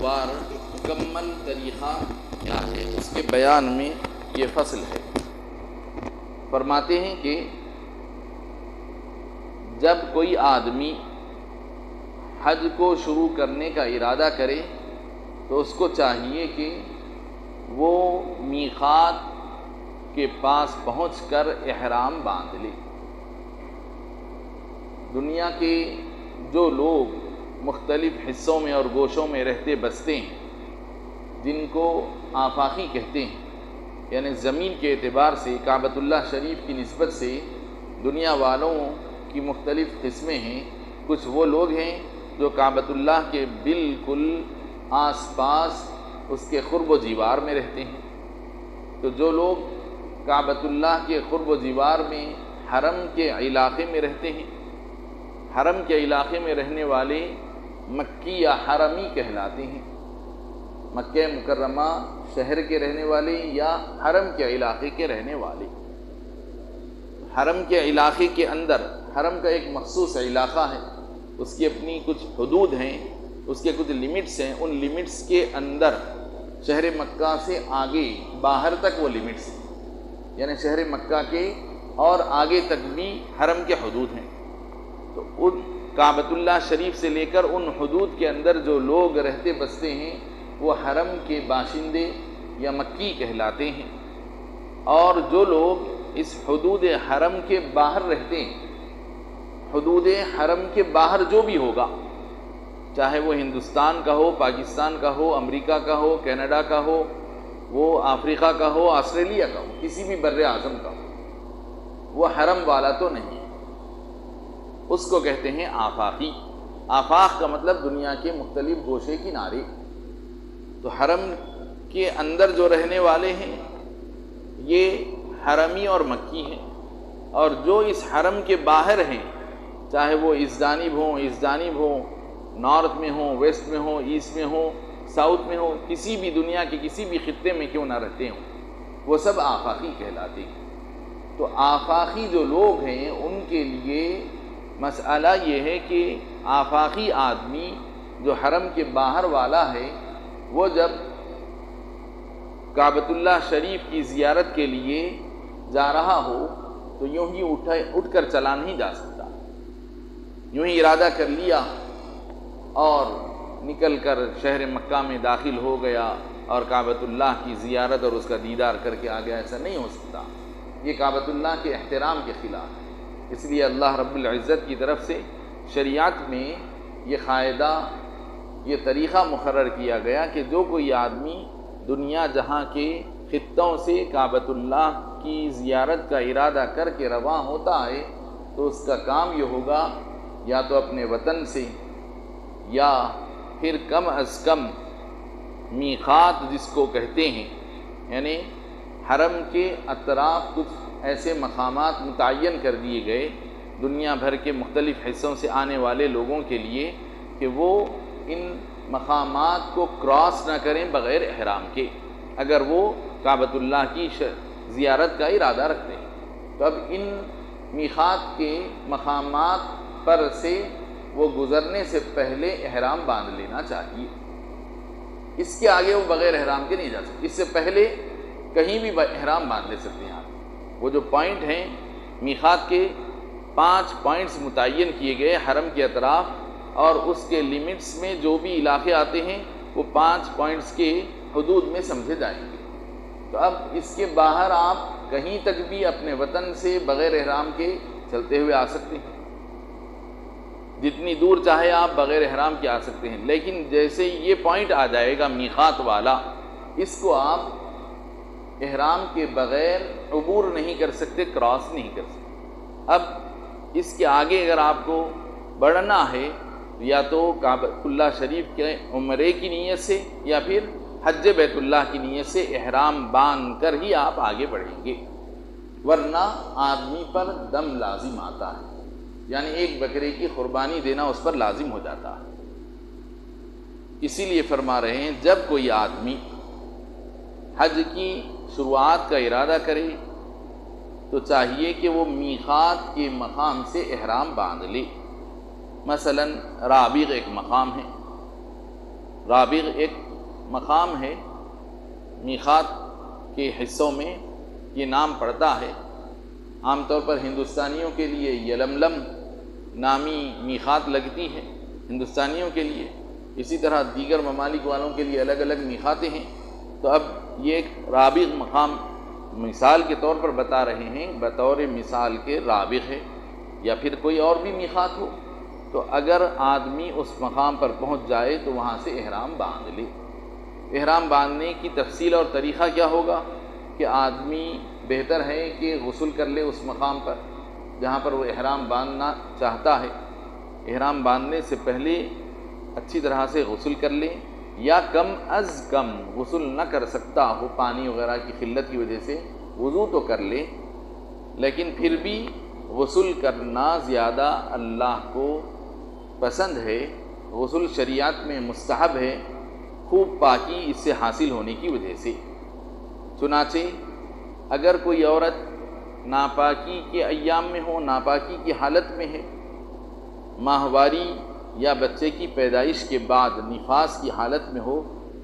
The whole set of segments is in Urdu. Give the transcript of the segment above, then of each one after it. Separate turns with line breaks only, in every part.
وار مکمل طریقہ کیا ہے، اس کے بیان میں یہ فصل ہے۔ فرماتے ہیں کہ جب کوئی آدمی حج کو شروع کرنے کا ارادہ کرے تو اس کو چاہیے کہ وہ میقات کے پاس پہنچ کر احرام باندھ لے۔ دنیا کے جو لوگ مختلف حصوں میں اور گوشوں میں رہتے بستے ہیں، جن کو آفاقی کہتے ہیں، یعنی زمین کے اعتبار سے کعبۃ اللہ شریف کی نسبت سے دنیا والوں کی مختلف قسمیں ہیں۔ کچھ وہ لوگ ہیں جو کعبۃ اللہ کے بالکل آس پاس اس کے قرب و جیوار میں رہتے ہیں۔ تو جو لوگ کعبۃ اللہ کے قرب و جیوار میں حرم کے علاقے میں رہتے ہیں، حرم کے علاقے میں رہنے والے مکی یا حرمی کہلاتے ہیں۔ مکہ مکرمہ شہر کے رہنے والے یا حرم کے علاقے کے رہنے والے۔ حرم کے علاقے کے اندر، حرم کا ایک مخصوص علاقہ ہے، اس کی اپنی کچھ حدود ہیں، اس کے کچھ لمٹس ہیں۔ ان لمٹس کے اندر شہر مکہ سے آگے باہر تک وہ لمٹس ہیں، یعنی شہر مکہ کے اور آگے تک بھی حرم کے حدود ہیں۔ تو ان کعبۃ اللہ شریف سے لے کر ان حدود کے اندر جو لوگ رہتے بستے ہیں وہ حرم کے باشندے یا مکی کہلاتے ہیں۔ اور جو لوگ اس حدود حرم کے باہر رہتے ہیں، حدود حرم کے باہر جو بھی ہوگا، چاہے وہ ہندوستان کا ہو، پاکستان کا ہو، امریکہ کا ہو، کینیڈا کا ہو، وہ افریقہ کا ہو، آسٹریلیا کا ہو، کسی بھی بر اعظم کا ہو، وہ حرم والا تو نہیں، اس کو کہتے ہیں آفاقی۔ آفاق کا مطلب دنیا کے مختلف گوشے کنارے۔ تو حرم کے اندر جو رہنے والے ہیں یہ حرمی اور مکی ہیں، اور جو اس حرم کے باہر ہیں، چاہے وہ اس جانب ہوں، نارتھ میں ہوں، ویسٹ میں ہوں، ایسٹ میں ہوں، ساؤتھ میں ہوں، کسی بھی دنیا کے کسی بھی خطے میں کیوں نہ رہتے ہوں، وہ سب آفاقی کہلاتے ہیں۔ تو آفاقی جو لوگ ہیں ان کے لیے مسئلہ یہ ہے کہ آفاقی آدمی جو حرم کے باہر والا ہے، وہ جب کعبۃ اللہ شریف کی زیارت کے لیے جا رہا ہو تو یوں ہی اٹھ کر چلا نہیں جا سکتا۔ یوں ہی ارادہ کر لیا اور نکل کر شہر مکہ میں داخل ہو گیا اور کعبۃ اللہ کی زیارت اور اس کا دیدار کر کے آ گیا، ایسا نہیں ہو سکتا۔ یہ کعبۃ اللہ کے احترام کے خلاف ہے۔ اس لیے اللہ رب العزت کی طرف سے شریعت میں یہ قاعدہ، یہ طریقہ مقرر کیا گیا کہ جو کوئی آدمی دنیا جہاں کے خطوں سے کعبۃ اللہ کی زیارت کا ارادہ کر کے رواں ہوتا ہے تو اس کا کام یہ ہوگا، یا تو اپنے وطن سے یا پھر کم از کم میقات جس کو کہتے ہیں، یعنی حرم کے اطراف کچھ ایسے مقامات متعین کر دیے گئے دنیا بھر کے مختلف حصوں سے آنے والے لوگوں کے لیے کہ وہ ان مقامات کو کراس نہ کریں بغیر احرام کے، اگر وہ کعبۃ اللہ کی زیارت کا ارادہ رکھتے ہیں۔ تو اب ان میقات کے مقامات پر سے وہ گزرنے سے پہلے احرام باندھ لینا چاہیے۔ اس کے آگے وہ بغیر احرام کے نہیں جا سکتے، اس سے پہلے کہیں بھی احرام باندھ لے سکتے ہیں۔ وہ جو پوائنٹ ہیں، میقات کے 5 پوائنٹس متعین کیے گئے حرم کے اطراف، اور اس کے لیمٹس میں جو بھی علاقے آتے ہیں وہ 5 پوائنٹس کے حدود میں سمجھے جائیں گے۔ تو اب اس کے باہر آپ کہیں تک بھی اپنے وطن سے بغیر احرام کے چلتے ہوئے آ سکتے ہیں، جتنی دور چاہے آپ بغیر احرام کے آ سکتے ہیں، لیکن جیسے یہ پوائنٹ آ جائے گا میقات والا، اس کو آپ احرام کے بغیر عبور نہیں کر سکتے، کراس نہیں کر سکتے۔ اب اس کے آگے اگر آپ کو بڑھنا ہے یا تو کعبۃ اللہ شریف کے عمرے کی نیت سے یا پھر حج بیت اللہ کی نیت سے احرام باندھ کر ہی آپ آگے بڑھیں گے، ورنہ آدمی پر دم لازم آتا ہے، یعنی ایک بکرے کی قربانی دینا اس پر لازم ہو جاتا ہے۔ اسی لیے فرما رہے ہیں جب کوئی آدمی حج کی شروعات کا ارادہ کرے تو چاہیے کہ وہ میقات کے مقام سے احرام باندھ لے۔ مثلا رابغ ایک مقام ہے، رابغ ایک مقام ہے، میقات کے حصوں میں یہ نام پڑتا ہے۔ عام طور پر ہندوستانیوں کے لیے یلملم نامی میقات لگتی ہے ہندوستانیوں کے لیے، اسی طرح دیگر ممالک والوں کے لیے الگ الگ میقاتیں ہیں۔ تو اب یہ ایک رابغ مقام مثال کے طور پر بتا رہے ہیں، بطور مثال کے رابغ ہے، یا پھر کوئی اور بھی میقات ہو، تو اگر آدمی اس مقام پر پہنچ جائے تو وہاں سے احرام باندھ لے۔ احرام باندھنے کی تفصیل اور طریقہ کیا ہوگا کہ آدمی بہتر ہے کہ غسل کر لے اس مقام پر جہاں پر وہ احرام باندھنا چاہتا ہے، احرام باندھنے سے پہلے اچھی طرح سے غسل کر لے، یا کم از کم غسل نہ کر سکتا ہو پانی وغیرہ کی قلت کی وجہ سے وضو تو کر لے، لیکن پھر بھی غسل کرنا زیادہ اللہ کو پسند ہے، غسل شریعت میں مستحب ہے، خوب پاکی اس سے حاصل ہونے کی وجہ سے۔ چنانچہ اگر کوئی عورت ناپاکی کے ایام میں ہو، ناپاکی کی حالت میں ہے، ماہواری یا بچے کی پیدائش کے بعد نفاس کی حالت میں ہو،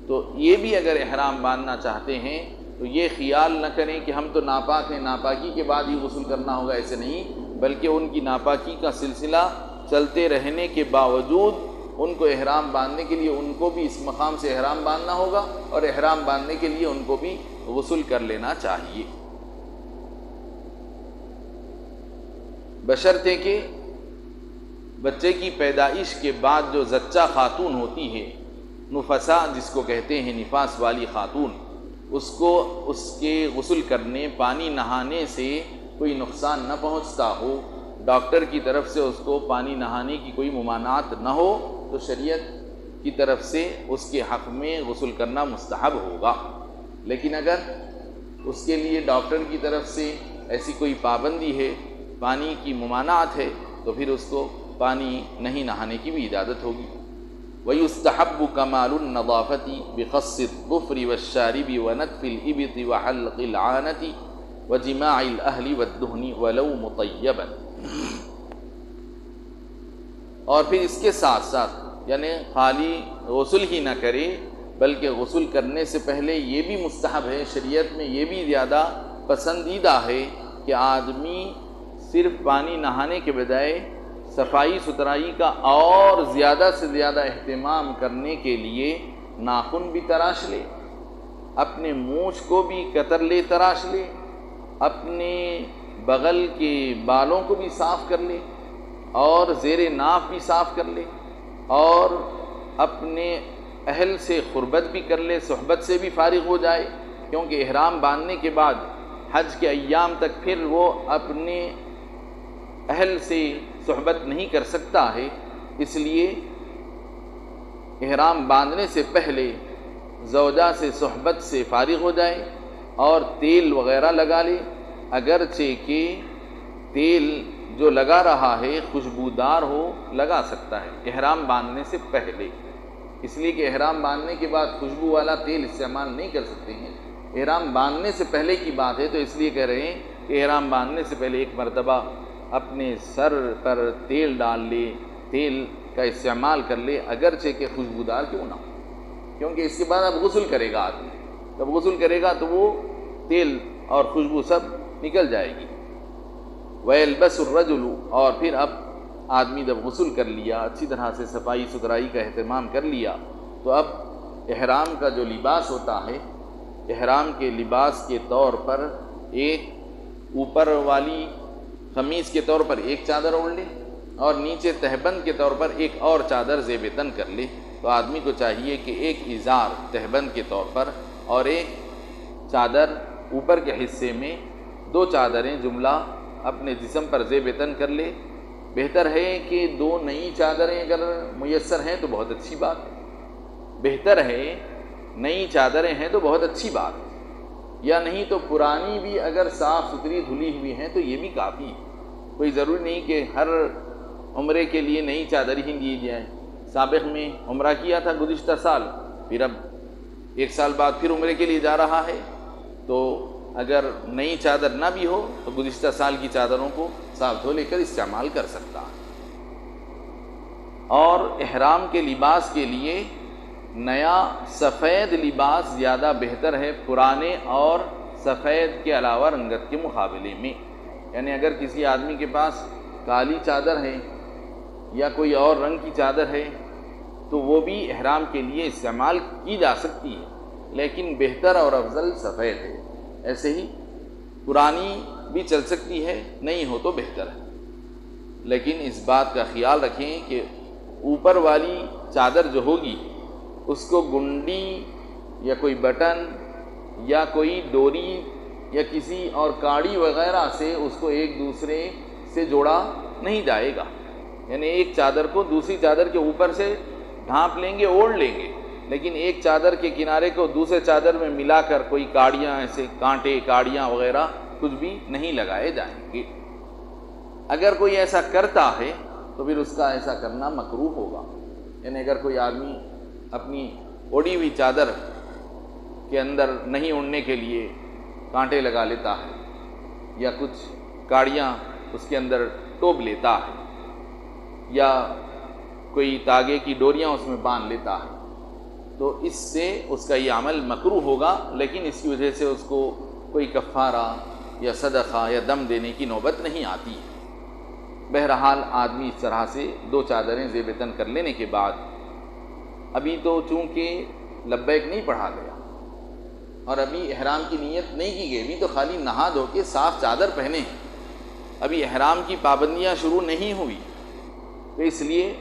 تو یہ بھی اگر احرام باندھنا چاہتے ہیں تو یہ خیال نہ کریں کہ ہم تو ناپاک ہیں، ناپاکی کے بعد ہی غسل کرنا ہوگا، ایسے نہیں، بلکہ ان کی ناپاکی کا سلسلہ چلتے رہنے کے باوجود ان کو احرام باندھنے کے لیے ان کو بھی اس مقام سے احرام باندھنا ہوگا، اور احرام باندھنے کے لیے ان کو بھی غسل کر لینا چاہیے، بشرطے کہ بچے کی پیدائش کے بعد جو زچہ خاتون ہوتی ہے، نفسا جس کو کہتے ہیں، نفاس والی خاتون، اس کو اس کے غسل کرنے، پانی نہانے سے کوئی نقصان نہ پہنچتا ہو، ڈاکٹر کی طرف سے اس کو پانی نہانے کی کوئی ممانعت نہ ہو، تو شریعت کی طرف سے اس کے حق میں غسل کرنا مستحب ہوگا۔ لیکن اگر اس کے لیے ڈاکٹر کی طرف سے ایسی کوئی پابندی ہے، پانی کی ممانعت ہے، تو پھر اس کو پانی نہیں نہانے کی بھی اجازت ہوگی۔ وَيُسْتَحَبُّ كَمَالُ النَّظَافَةِ بِقَصِّ الظُّفْرِ وَالشَّارِبِ وَنَتْفِ الْإِبِطِ وَحَلْقِ الْعَانَةِ وَجِمَاعِ الْأَهْلِ وَالدُّهْنِ وَلَوْ مُطَيَّبًا۔ اور پھر اس کے ساتھ ساتھ یعنی خالی غسل ہی نہ کرے، بلکہ غسل کرنے سے پہلے یہ بھی مستحب ہے، شریعت میں یہ بھی زیادہ پسندیدہ ہے کہ آدمی صرف پانی نہانے کے بجائے صفائی ستھرائی کا اور زیادہ سے زیادہ اہتمام کرنے کے لیے ناخن بھی تراش لے، اپنے مونچھ کو بھی کتر لے، تراش لے، اپنے بغل کے بالوں کو بھی صاف کر لے، اور زیر ناف بھی صاف کر لے، اور اپنے اہل سے قربت بھی کر لے، صحبت سے بھی فارغ ہو جائے، کیونکہ احرام باندھنے کے بعد حج کے ایام تک پھر وہ اپنے اہل سے صحبت نہیں کر سکتا ہے، اس لیے احرام باندھنے سے پہلے زوجہ سے صحبت سے فارغ ہو جائے اور تیل وغیرہ لگا لے، اگرچہ کہ تیل جو لگا رہا ہے خوشبودار ہو، لگا سکتا ہے احرام باندھنے سے پہلے، اس لیے کہ احرام باندھنے کے بعد خوشبو والا تیل استعمال نہیں کر سکتے ہیں، احرام باندھنے سے پہلے کی بات ہے، تو اس لیے کہہ رہے ہیں کہ احرام باندھنے سے پہلے ایک مرتبہ اپنے سر پر تیل ڈال لے، تیل کا استعمال کر لے، اگرچہ کہ خوشبودار کیوں نہ ہو، کیونکہ اس کے بعد اب غسل کرے گا آدمی، جب غسل کرے گا تو وہ تیل اور خوشبو سب نکل جائے گی۔ وَيَلْبَسُ الرَّجُلُ، اور پھر اب آدمی جب غسل کر لیا، اچھی طرح سے صفائی ستھرائی کا اہتمام کر لیا، تو اب احرام کا جو لباس ہوتا ہے، احرام کے لباس کے طور پر ایک اوپر والی قمیص کے طور پر ایک چادر اوڑھ لے، اور نیچے تہبند کے طور پر ایک اور چادر زیب تن کر لے۔ تو آدمی کو چاہیے کہ ایک ازار تہبند کے طور پر اور ایک چادر اوپر کے حصے میں، دو چادریں جملہ اپنے جسم پر زیب تن کر لے۔ بہتر ہے کہ دو نئی چادریں اگر میسر ہیں تو بہت اچھی بات ہے، بہتر ہے نئی چادریں ہیں تو بہت اچھی بات ہے، یا نہیں تو پرانی بھی اگر صاف ستھری دھلی ہوئی ہیں تو یہ بھی کافی ہے، کوئی ضروری نہیں کہ ہر عمرے کے لیے نئی چادر ہی دی جائے۔ سابق میں عمرہ کیا تھا گزشتہ سال، پھر اب ایک سال بعد پھر عمرے کے لیے جا رہا ہے، تو اگر نئی چادر نہ بھی ہو تو گزشتہ سال کی چادروں کو صاف دھو لے کر استعمال کر سکتا ہے۔ اور احرام کے لباس کے لیے نیا سفید لباس زیادہ بہتر ہے پرانے اور سفید کے علاوہ رنگت کے مقابلے میں۔ یعنی اگر کسی آدمی کے پاس کالی چادر ہے یا کوئی اور رنگ کی چادر ہے تو وہ بھی احرام کے لیے استعمال کی جا سکتی ہے، لیکن بہتر اور افضل سفید ہے۔ ایسے ہی پرانی بھی چل سکتی ہے، نہیں ہو تو بہتر ہے، لیکن اس بات کا خیال رکھیں کہ اوپر والی چادر جو ہوگی اس کو گنڈی یا کوئی بٹن یا کوئی ڈوری یا کسی اور کاڑی وغیرہ سے اس کو ایک دوسرے سے جوڑا نہیں جائے گا۔ یعنی ایک چادر کو دوسری چادر کے اوپر سے ڈھانپ لیں گے، اوڑھ لیں گے، لیکن ایک چادر کے کنارے کو دوسرے چادر میں ملا کر کوئی کاڑیاں، ایسے کانٹے کاڑیاں وغیرہ کچھ بھی نہیں لگائے جائیں گے۔ اگر کوئی ایسا کرتا ہے تو پھر اس کا ایسا کرنا مکروہ ہوگا۔ یعنی اگر کوئی آدمی اپنی اوڑھی ہوئی چادر کے اندر نہیں اڑنے کے لیے کانٹے لگا لیتا ہے یا کچھ کاڑیاں اس کے اندر ٹوب لیتا ہے یا کوئی تاگے کی ڈوریاں اس میں باندھ لیتا ہے تو اس سے اس کا یہ عمل مکروہ ہوگا، لیکن اس کی وجہ سے اس کو کوئی کفارہ یا صدقہ یا دم دینے کی نوبت نہیں آتی ہے۔ بہرحال آدمی اس طرح سے دو چادریں زیب تن کر لینے کے بعد، ابھی تو چونکہ لبیک نہیں پڑھا گیا اور ابھی احرام کی نیت نہیں کی گئی، ابھی تو خالی نہا دھو کے صاف چادر پہنے ہیں، ابھی احرام کی پابندیاں شروع نہیں ہوئی، تو اس لیے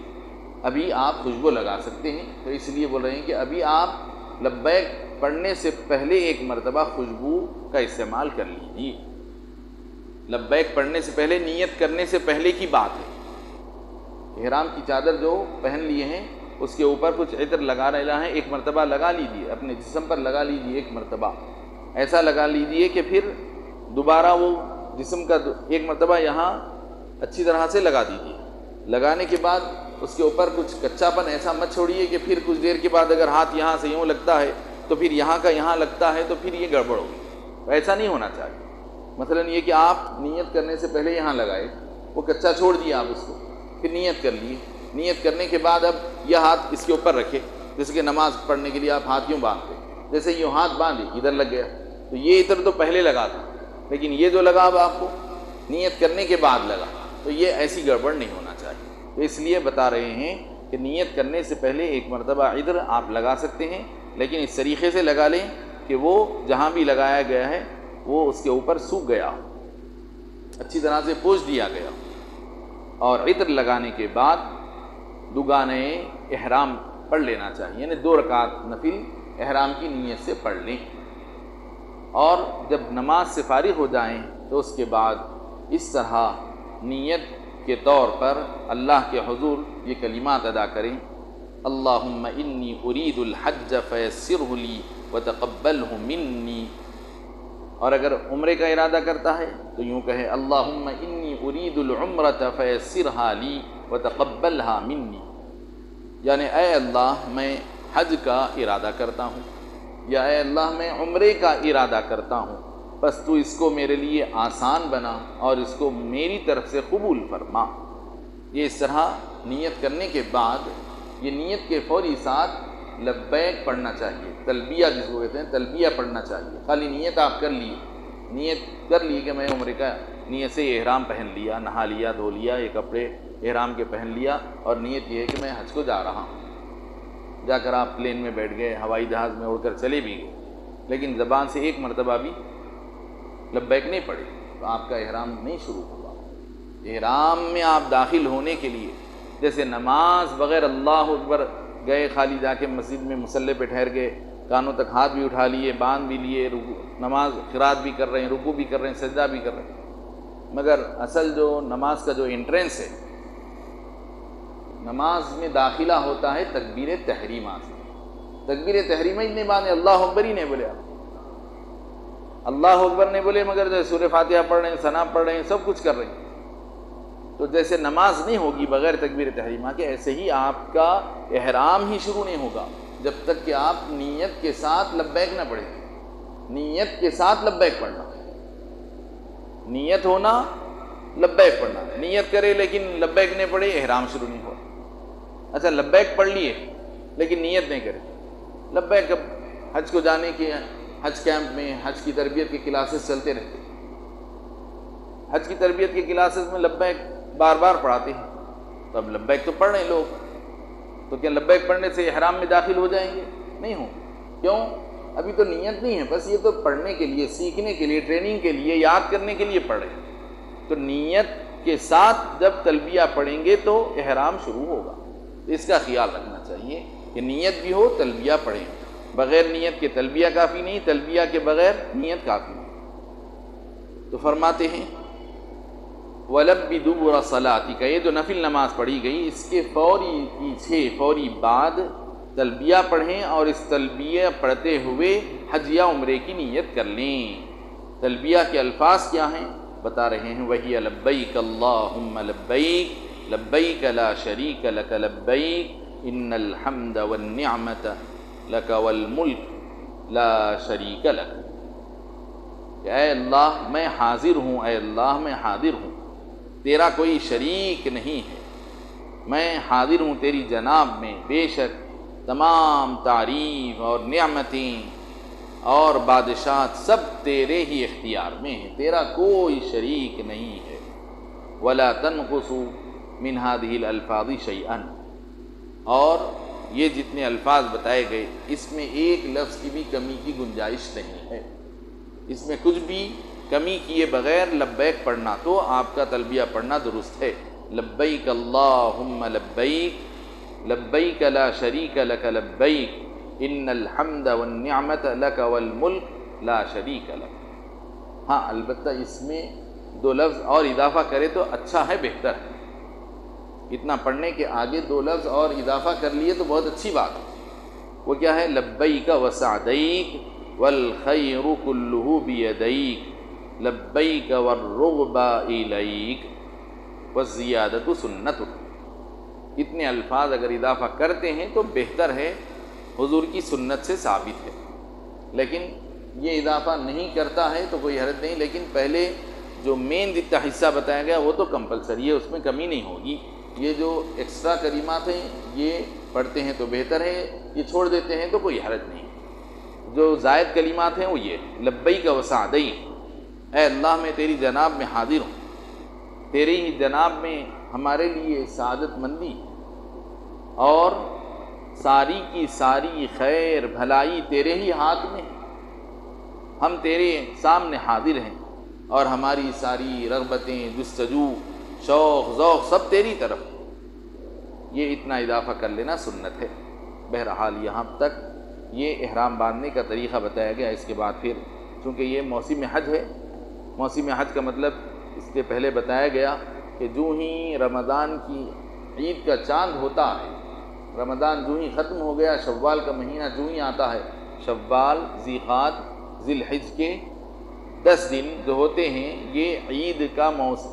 ابھی آپ خوشبو لگا سکتے ہیں۔ تو اس لیے بول رہے ہیں کہ ابھی آپ لبیک پڑھنے سے پہلے ایک مرتبہ خوشبو کا استعمال کر لیجیے۔ لبیک پڑھنے سے پہلے، نیت کرنے سے پہلے کی بات ہے۔ احرام کی چادر جو پہن لیے ہیں اس کے اوپر کچھ عطر لگا رہا ہے، ایک مرتبہ لگا لیجیے، اپنے جسم پر لگا لیجیے، ایک مرتبہ ایسا لگا لیجیے کہ پھر دوبارہ وہ جسم کا ایک مرتبہ یہاں اچھی طرح سے لگا دیجیے۔ لگانے کے بعد اس کے اوپر کچھ کچا پن ایسا مت چھوڑیے کہ پھر کچھ دیر کے بعد اگر ہاتھ یہاں سے یوں لگتا ہے تو پھر یہاں کا یہاں لگتا ہے تو پھر یہ گڑبڑ ہوگی، ایسا نہیں ہونا چاہیے۔ مثلا یہ کہ آپ نیت کرنے سے پہلے یہاں لگائے، وہ کچا چھوڑ دیا آپ اس کو، پھر نیت کر لیے، نیت کرنے کے بعد اب یہ ہاتھ اس کے اوپر رکھے، جیسے کہ نماز پڑھنے کے لیے آپ ہاتھ یوں باندھتے، جیسے یوں ہاتھ باندھے ادھر لگ گیا، تو یہ ادھر تو پہلے لگا تھا، لیکن یہ جو لگا اب آپ کو نیت کرنے کے بعد لگا، تو یہ ایسی گڑبڑ نہیں ہونا چاہیے۔ تو اس لیے بتا رہے ہیں کہ نیت کرنے سے پہلے ایک مرتبہ عطر آپ لگا سکتے ہیں، لیکن اس طریقے سے لگا لیں کہ وہ جہاں بھی لگایا گیا ہے وہ اس کے اوپر سوکھ گیا ہو، اچھی طرح سے پوچھ دیا گیا ہو۔ اور عطر لگانے کے بعد دوگانے احرام پڑھ لینا چاہیے، یعنی 2 رکعت نفل احرام کی نیت سے پڑھ لیں، اور جب نماز سے فارغ ہو جائیں تو اس کے بعد اس طرح نیت کے طور پر اللہ کے حضور یہ کلمات ادا کریں: اللہم انی ارید الحج فیسرہ لی وتقبلہ منی۔ اور اگر عمرے کا ارادہ کرتا ہے تو یوں کہے: اللہم انی ارید العمرۃ فیسرہا لی وتقبلہا منی، یعنی اے اللہ میں حج کا ارادہ کرتا ہوں، یا اے اللہ میں عمرے کا ارادہ کرتا ہوں، بس تو اس کو میرے لیے آسان بنا اور اس کو میری طرف سے قبول فرما۔ یہ اس طرح نیت کرنے کے بعد یہ نیت کے فوری ساتھ لبیک پڑھنا چاہیے، تلبیہ جس کو کہتے ہیں، تلبیہ پڑھنا چاہیے۔ خالی نیت آپ کر لیے، نیت کر لی کہ میں عمرے کا نیت سے احرام پہن لیا، نہا لیا، دھو لیا، یہ کپڑے احرام کے پہن لیا، اور نیت یہ ہے کہ میں حج کو جا رہا ہوں۔ جا کر آپ پلین میں بیٹھ گئے، ہوائی جہاز میں اڑ کر چلے بھی گئے، لیکن زبان سے ایک مرتبہ بھی لبیک نہیں پڑے تو آپ کا احرام نہیں شروع ہوگا۔ احرام میں آپ داخل ہونے کے لیے جیسے نماز بغیر اللہ اکبر گئے، خالی جا کے مسجد میں مصلی پہ ٹھہر گئے، کانوں تک ہاتھ بھی اٹھا لیے، باندھ بھی لیے، نماز قرات بھی کر رہے ہیں، رکوع بھی کر رہے ہیں، سجدہ بھی کر رہے ہیں، مگر اصل جو نماز کا جو انٹرنس ہے، نماز میں داخلہ ہوتا ہے تکبیر تحریمہ سے۔ تکبیر تحریمہ ہی نہیں باندھے، اللہ اکبر ہی نہیں بولے، آپ اللہ اکبر نہیں بولے، مگر جو سورہ فاتحہ پڑھ رہے ہیں، ثنا پڑھ رہے ہیں، سب کچھ کر رہے ہیں، تو جیسے نماز نہیں ہوگی بغیر تکبیر تحریمہ کے، ایسے ہی آپ کا احرام ہی شروع نہیں ہوگا جب تک کہ آپ نیت کے ساتھ لبیک نہ پڑھیں۔ نیت کے ساتھ لبیک پڑھنا، نیت ہونا، لبیک پڑھنا، نیت کرے لیکن لبیک نہیں پڑھے، احرام شروع نہیں ہوا۔ اچھا لبیک پڑھ لیے لیکن نیت نہیں کرے لبیک اب حج کو جانے کے حج کیمپ میں حج کی تربیت کے کلاسز چلتے رہتے، حج کی تربیت کے کلاسز میں لبیک بار بار پڑھاتے ہیں، تو اب لبیک تو پڑھ رہے ہیں لوگ، تو کیا لبیک پڑھنے سے احرام میں داخل ہو جائیں گے؟ نہیں ہوں۔ کیوں؟ ابھی تو نیت نہیں ہے، بس یہ تو پڑھنے کے لیے، سیکھنے کے لیے، ٹریننگ کے لیے، یاد کرنے کے لیے پڑھ رہے ہیں، تو نیت کے ساتھ جب تلبیہ پڑھیں گے تو احرام شروع ہوگا۔ اس کا خیال رکھنا چاہیے کہ نیت بھی ہو، تلبیہ پڑھیں، بغیر نیت کے تلبیہ کافی نہیں، تلبیہ کے بغیر نیت کافی نہیں۔ تو فرماتے ہیں وَلَبِّ دُبُرَ صَلَاتِكَ، یہ جو نفل نماز پڑھی گئی اس کے فوری پیچھے، فوری بعد تلبیہ پڑھیں، اور اس تلبیہ پڑھتے ہوئے حج یا عمرے کی نیت کر لیں۔ تلبیہ کے الفاظ کیا ہیں بتا رہے ہیں، وَهِيَ لَبَّيْكَ اللَّهُمَّ لَبَّيْكَ لَبَّيْكَ لَا شَرِيكَ لَكَ لَبَّيْكَ إِنَّ الْحَمْدَ وَالنِّعْمَةَ لَكَ وَالْمُلْكَ لَا شَرِيكَ لَكَ، کہ اے اللہ میں حاضر ہوں، اے اللہ میں حاضر ہوں، تیرا کوئی شریک نہیں ہے، میں حاضر ہوں تیری جناب میں، بے شک تمام تعریف اور نعمتیں اور بادشاہت سب تیرے ہی اختیار میں ہیں، تیرا کوئی شریک نہیں ہے۔ وَلَا تَنْقُصُ مِنْ هَذِهِ الْأَلْفَاظِ شَيْئًا، اور یہ جتنے الفاظ بتائے گئے اس میں ایک لفظ کی بھی کمی کی گنجائش نہیں ہے، اس میں کچھ بھی کمی کیے بغیر لبیک پڑھنا، تو آپ کا تلبیہ پڑھنا درست ہے۔ لبیک اللہم لبیک لبیک لا شریک لک لبیک ان الحمد والنعمت لک والملک لا شریک لک۔ ہاں البتہ اس میں دو لفظ اور اضافہ کرے تو اچھا ہے، بہتر ہے، اتنا پڑھنے کے آگے دو لفظ اور اضافہ کر لیے تو بہت اچھی بات ہے۔ وہ کیا ہے؟ لبیک وسعدیک والخیر کلہ بیدیک لبیک والرغبا الیک والزیادۃ سنت۔ اتنے الفاظ اگر اضافہ کرتے ہیں تو بہتر ہے، حضور کی سنت سے ثابت ہے، لیکن یہ اضافہ نہیں کرتا ہے تو کوئی حرج نہیں، لیکن پہلے جو مین جتنا حصہ بتایا گیا وہ تو کمپلسری ہے، اس میں کمی نہیں ہوگی۔ یہ جو ایکسٹرا کلمات ہیں یہ پڑھتے ہیں تو بہتر ہے، یہ چھوڑ دیتے ہیں تو کوئی حرج نہیں۔ جو زائد کلمات ہیں وہ یہ لبیک وسعدیک، اے اللہ میں تیری جناب میں حاضر ہوں، تیری ہی جناب میں ہمارے لیے سعادت مندی اور ساری کی ساری خیر بھلائی تیرے ہی ہاتھ میں، ہم تیرے سامنے حاضر ہیں اور ہماری ساری رغبتیں، جستجو، شوق، ذوق سب تیری طرف۔ یہ اتنا اضافہ کر لینا سنت ہے۔ بہرحال یہاں تک یہ احرام باندھنے کا طریقہ بتایا گیا۔ اس کے بعد پھر چونکہ یہ موسم حج ہے، موسم حج کا مطلب اس سے پہلے بتایا گیا کہ جو ہی رمضان کی عید کا چاند ہوتا ہے، رمضان جو ہی ختم ہو گیا، شوال کا مہینہ جو ہی آتا ہے، شوال، ذی القعدہ، ذی الحجہ کے 10 دن جو ہوتے ہیں یہ عید کا موسم،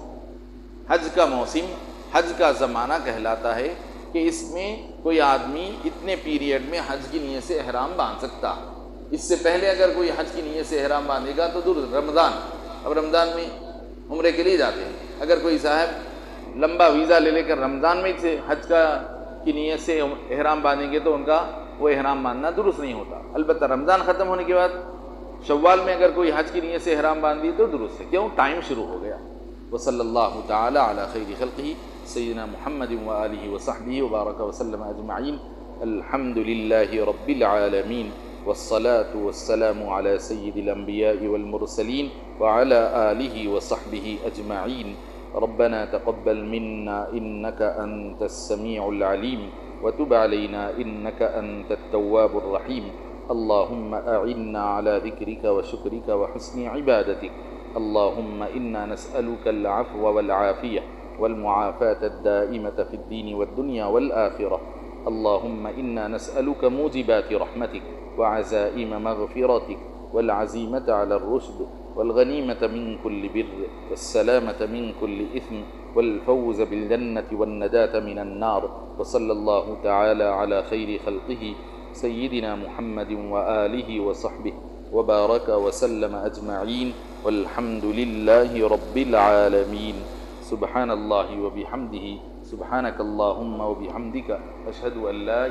حج کا موسم، حج کا زمانہ کہلاتا ہے کہ اس میں کوئی آدمی اتنے پیریڈ میں حج کی نیت سے احرام باندھ سکتا ہے۔ اس سے پہلے اگر کوئی حج کی نیت سے احرام باندھے گا تو دور رمضان، اب رمضان میں عمرے کے لیے جاتے ہیں، اگر کوئی صاحب لمبا ویزا لے لے کر رمضان میں سے حج کی نیت سے احرام باندھیں گے تو ان کا وہ احرام باندھنا درست نہیں ہوتا۔ البتہ رمضان ختم ہونے کے بعد شوال میں اگر کوئی حج کی نیت سے احرام باندھ دی تو درست ہے، کیوں؟ ٹائم شروع ہو گیا۔ وصلی اللہ تعالی علی خیر خلقہ سیدنا محمد وآلہ وصحبہ وبارک وسلم اجمعین۔ الحمد للہ رب العالمین والصلاة والسلام على سید الانبیاء والمرسلین وعلى آلہ وصحبہ اجمعین۔ ربنا تقبل منا انك انت السميع العليم وتب علينا انك انت التواب الرحيم۔ اللهم اعنا على ذكرك وشكرك وحسن عبادتك۔ اللهم انا نسألك العفو والعافية والمعافاة الدائمة في الدين والدنيا والآخرة۔ اللهم انا نسألك موجبات رحمتك وعزائم مغفرتك والعزيمة على الرشد والغنيمة من كل بر والسلامة من كل إثم والفوز بالجنة والنجاة من النار۔ وصلى الله تعالى على خير خلقه سيدنا محمد وآله وصحبه وبارك وسلم أجمعين والحمد لله رب العالمين۔ سبحان الله وبحمده، سبحانك اللهم وبحمدك، أشهد أن لا